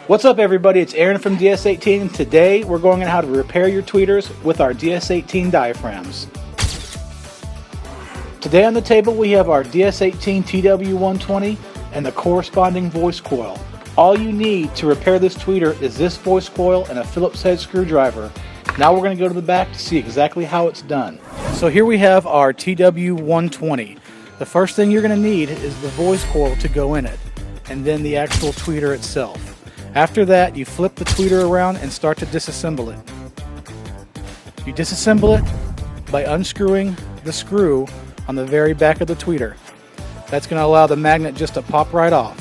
What's up everybody, it's Aaron from DS18 and today we're going on how to repair your tweeters with our DS18 diaphragms. Today on the table we have our DS18 TW120 and the corresponding voice coil. All you need to repair this tweeter is this voice coil and a Phillips head screwdriver. Now we're going to go to the back to see exactly how it's done. So here we have our TW120. The first thing you're going to need is the voice coil to go in it, and then the actual tweeter itself. After that, you flip the tweeter around and start to disassemble it. You disassemble it by unscrewing the screw on the very back of the tweeter. That's going to allow the magnet just to pop right off.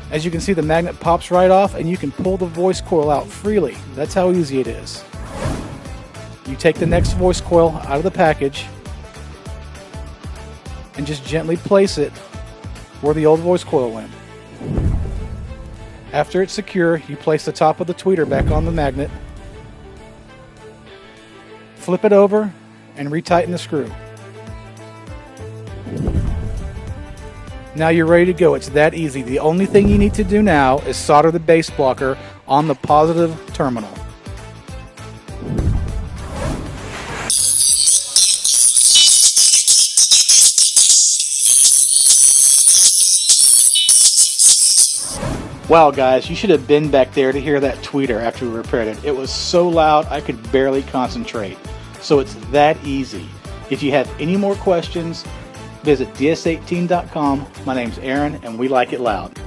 As you can see, the magnet pops right off and you can pull the voice coil out freely. That's how easy it is. You take the next voice coil out of the package and just gently place it where the old voice coil went. After it's secure, you place the top of the tweeter back on the magnet, flip it over, and retighten the screw. Now you're ready to go. It's that easy. The only thing you need to do now is solder the base blocker on the positive terminal. Wow guys, you should have been back there to hear that tweeter after we repaired it. It was so loud I could barely concentrate. So it's that easy. If you have any more questions, visit ds18.com. My name's Aaron and we like it loud.